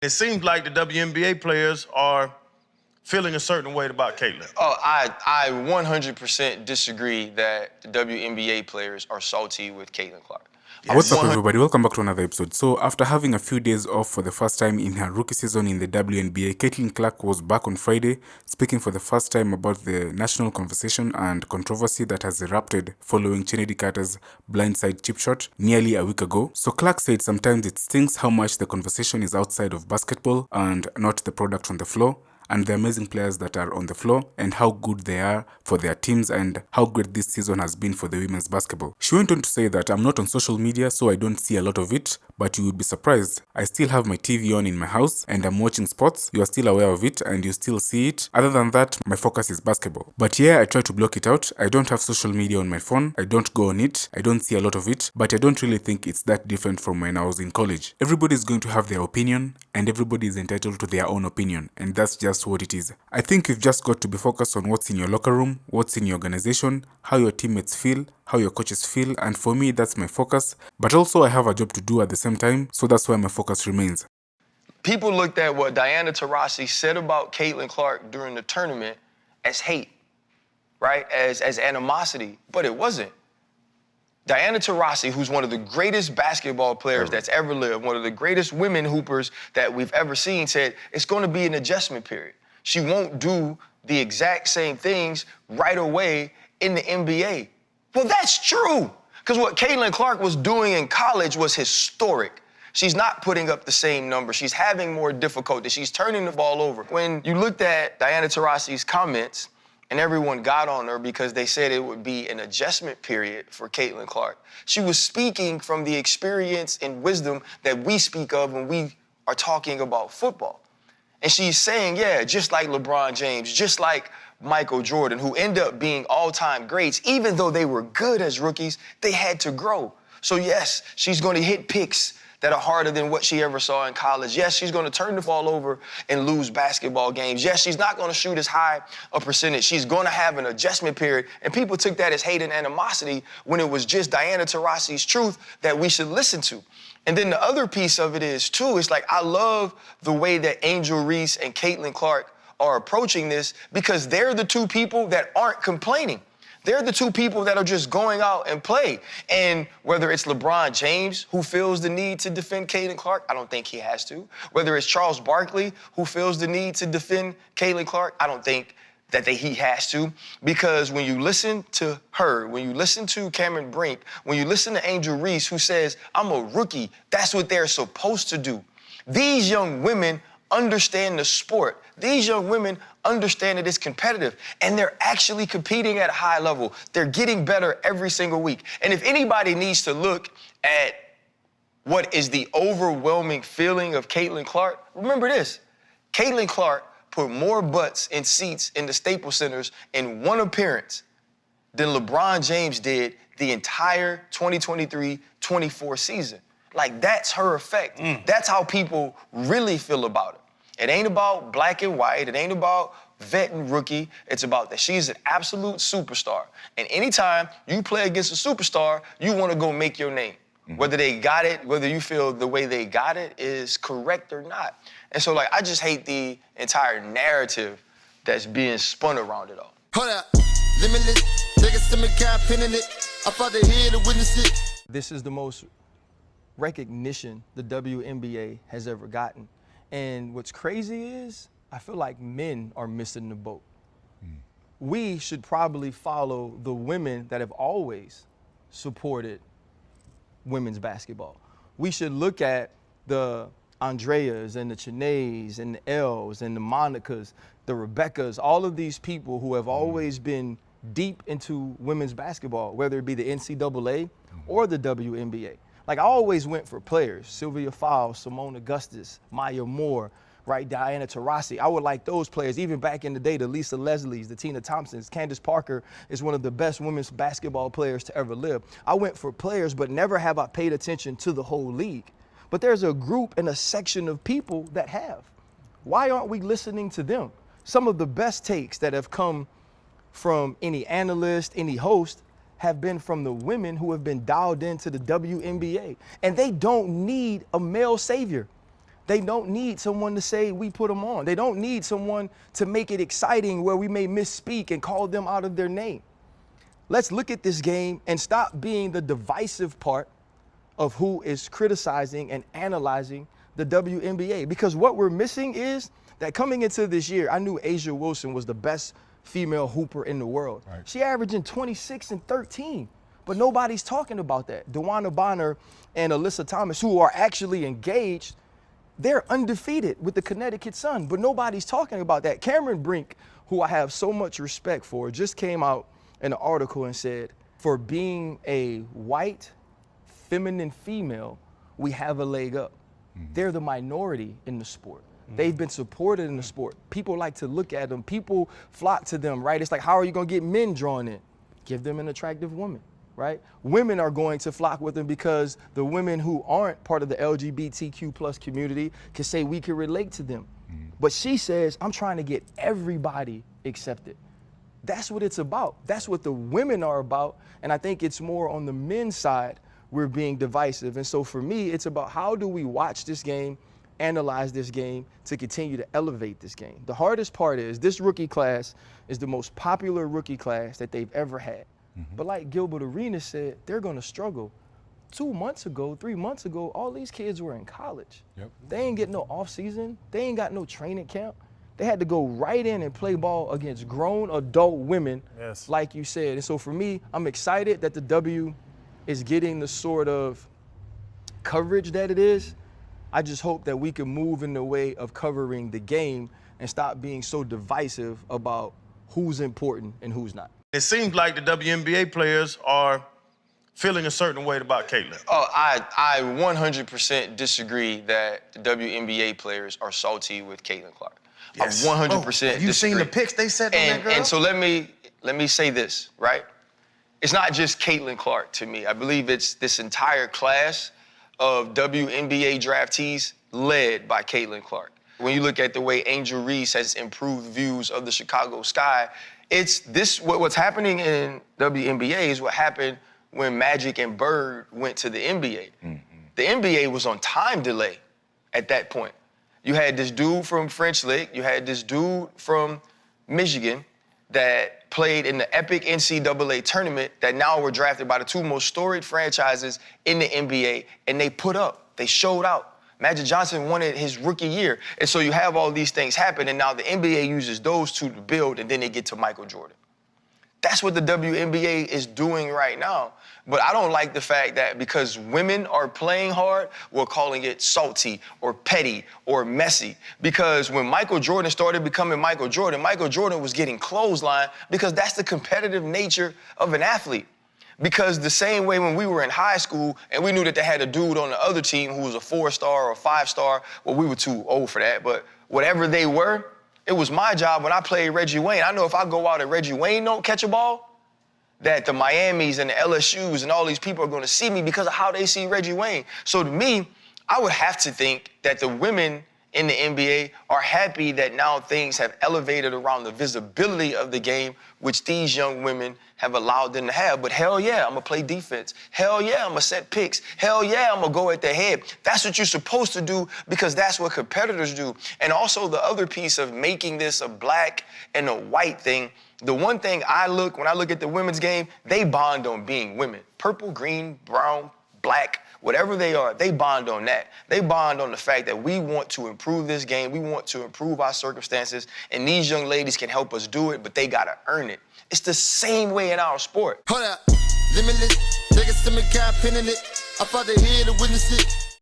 It seems like the WNBA players are feeling a certain way about Caitlin. Oh, I 100% disagree that the WNBA players are salty with Caitlin Clark. What's up, everybody? Welcome back to another episode. So, after having a few days off for the first time in her rookie season in the WNBA, Caitlin Clark was back on Friday, speaking for the first time about the national conversation and controversy that has erupted following Chennedy Carter's blindside chip shot nearly a week ago. So, Clark said sometimes it stings how much the conversation is outside of basketball and not the product on the floor, and the amazing players that are on the floor, and how good they are for their teams, and how great this season has been for the women's basketball. She went on to say that I'm not on social media, so I don't see a lot of it, but you would be surprised. I still have my TV on in my house, and I'm watching sports. You are still aware of it, and you still see it. Other than that, my focus is basketball. But yeah, I try to block it out. I don't have social media on my phone. I don't go on it. I don't see a lot of it, but I don't really think it's that different from when I was in college. Everybody's going to have their opinion, and everybody is entitled to their own opinion, and that's just what it is. I think you've just got to be focused on what's in your locker room, what's in your organization, how your teammates feel, how your coaches feel, and for me that's my focus. But also I have a job to do at the same time, so that's where my focus remains. People looked at what Diana Taurasi said about Caitlin Clark during the tournament as hate, right? As animosity, but it wasn't. Diana Taurasi, who's one of the greatest basketball players that's ever lived, one of the greatest women hoopers that we've ever seen, said it's going to be an adjustment period. She won't do the exact same things right away in the NBA. Well, that's true, because what Caitlin Clark was doing in college was historic. She's not putting up the same number. She's having more difficulty. She's turning the ball over. When you looked at Diana Taurasi's comments, and everyone got on her because they said it would be an adjustment period for Caitlin Clark, she was speaking from the experience and wisdom that we speak of when we are talking about football. And she's saying, yeah, just like LeBron James, just like Michael Jordan, who end up being all-time greats, even though they were good as rookies, they had to grow. So yes, she's going to hit picks that are harder than what she ever saw in college. Yes, she's going to turn the ball over and lose basketball games. Yes, she's not going to shoot as high a percentage. She's going to have an adjustment period. And people took that as hate and animosity when it was just Diana Taurasi's truth that we should listen to. And then the other piece of it is, too, it's like I love the way that Angel Reese and Caitlin Clark are approaching this, because they're the two people that aren't complaining. They're the two people that are just going out and play. And whether it's LeBron James, who feels the need to defend Caitlin Clark, I don't think he has to. Whether it's Charles Barkley, who feels the need to defend Caitlin Clark, I don't think that he has to. Because when you listen to her, when you listen to Cameron Brink, when you listen to Angel Reese, who says, I'm a rookie, that's what they're supposed to do. These young women understand the sport. These young women understand that it's competitive, and they're actually competing at a high level. They're getting better every single week. And if anybody needs to look at what is the overwhelming feeling of Caitlin Clark, remember this. Caitlin Clark put more butts in seats in the Staples Centers in one appearance than LeBron James did the entire 2023-24 season. Like, that's her effect. That's how people really feel about it. It ain't about black and white. It ain't about vet and rookie. It's about that she's an absolute superstar. And anytime you play against a superstar, you want to go make your name. Whether they got it, whether you feel the way they got it is correct or not. And so, like, I just hate the entire narrative that's being spun around it all. Hold up. Limitless. Niggas to me cap pinning it. I fought to hear to witness it. This is the most recognition the WNBA has ever gotten. And what's crazy is, I feel like men are missing the boat. We should probably follow the women that have always supported women's basketball. We should look at the Andreas and the Chennedys and the Els and the Monicas, the Rebeccas, all of these people who have always been deep into women's basketball, whether it be the NCAA or the WNBA. Like, I always went for players, Sylvia Fowles, Simone Augustus, Maya Moore, right, Diana Taurasi. I would like those players, even back in the day, the Lisa Leslies, the Tina Thompsons. Candace Parker is one of the best women's basketball players to ever live. I went for players, but never have I paid attention to the whole league. But there's a group and a section of people that have. Why aren't we listening to them? Some of the best takes that have come from any analyst, any host, have been from the women who have been dialed into the WNBA. And they don't need a male savior. They don't need someone to say we put them on. They don't need someone to make it exciting where we may misspeak and call them out of their name. Let's look at this game and stop being the divisive part of who is criticizing and analyzing the WNBA. Because what we're missing is that coming into this year, I knew A'ja Wilson was the best female hooper in the world. Right. She averaging 26 and 13, but nobody's talking about that. DeWanna Bonner and Alyssa Thomas, who are actually engaged, they're undefeated with the Connecticut Sun, but nobody's talking about that. Cameron Brink, who I have so much respect for, just came out in an article and said, for being a white, feminine female, we have a leg up. They're the minority in the sport. They've been supported in the sport. People like to look at them. People flock to them, right? It's like, how are you gonna get men drawn in? Give them an attractive woman, right? Women are going to flock with them because the women who aren't part of the LGBTQ plus community can say we can relate to them. But she says, I'm trying to get everybody accepted. That's what it's about. That's what the women are about. And I think it's more on the men's side, we're being divisive. And so for me, it's about how do we watch this game, analyze this game to continue to elevate this game. The hardest part is this rookie class is the most popular rookie class that they've ever had. But like Gilbert Arenas said, they're gonna struggle. 2 months ago, 3 months ago, all these kids were in college. They ain't get no off season. They ain't got no training camp. They had to go right in and play ball against grown adult women, like you said. And so for me, I'm excited that the W is getting the sort of coverage that it is. I just hope that we can move in the way of covering the game and stop being so divisive about who's important and who's not. It seems like the WNBA players are feeling a certain way about Caitlin. Oh, I 100% disagree that the WNBA players are salty with Caitlin Clark. Yes. I 100% disagree. You seen the pics they said on that girl? And so let me say this, right? It's not just Caitlin Clark to me. I believe it's this entire class of WNBA draftees led by Caitlin Clark. When you look at the way Angel Reese has improved views of the Chicago sky, it's this, what's happening in WNBA is what happened when Magic and Bird went to the NBA. The NBA was on time delay at that point. You had this dude from French Lick, you had this dude from Michigan that played in the epic NCAA tournament that now were drafted by the two most storied franchises in the NBA, and they put up, they showed out. Magic Johnson won it his rookie year. And so you have all these things happen, and now the NBA uses those two to build, and then they get to Michael Jordan. That's what the WNBA is doing right now. But I don't like the fact that because women are playing hard, we're calling it salty or petty or messy. Because when Michael Jordan started becoming Michael Jordan was getting clotheslined because that's the competitive nature of an athlete. Because the same way when we were in high school and we knew that they had a dude on the other team who was a 4-star or a 5-star, well, we were too old for that, but whatever they were, it was my job when I played Reggie Wayne. I know if I go out and Reggie Wayne don't catch a ball, that the Miamis and the LSUs and all these people are gonna see me because of how they see Reggie Wayne. So to me, I would have to think that the women in the NBA are happy that now things have elevated around the visibility of the game, which these young women have allowed them to have. But hell yeah, I'm gonna play defense. Hell yeah, I'm gonna set picks. Hell yeah, I'm gonna go at the head. That's what you're supposed to do because that's what competitors do. And also the other piece of making this a black and a white thing, the one thing when I look at the women's game, they bond on being women. Purple, green, brown, black, whatever they are, they bond on that. They bond on the fact that we want to improve this game, we want to improve our circumstances, and these young ladies can help us do it, but they gotta earn it. It's the same way in our sport. Hold up, limitless, niggas to me, can't pin in it. I fought to hear to witness it.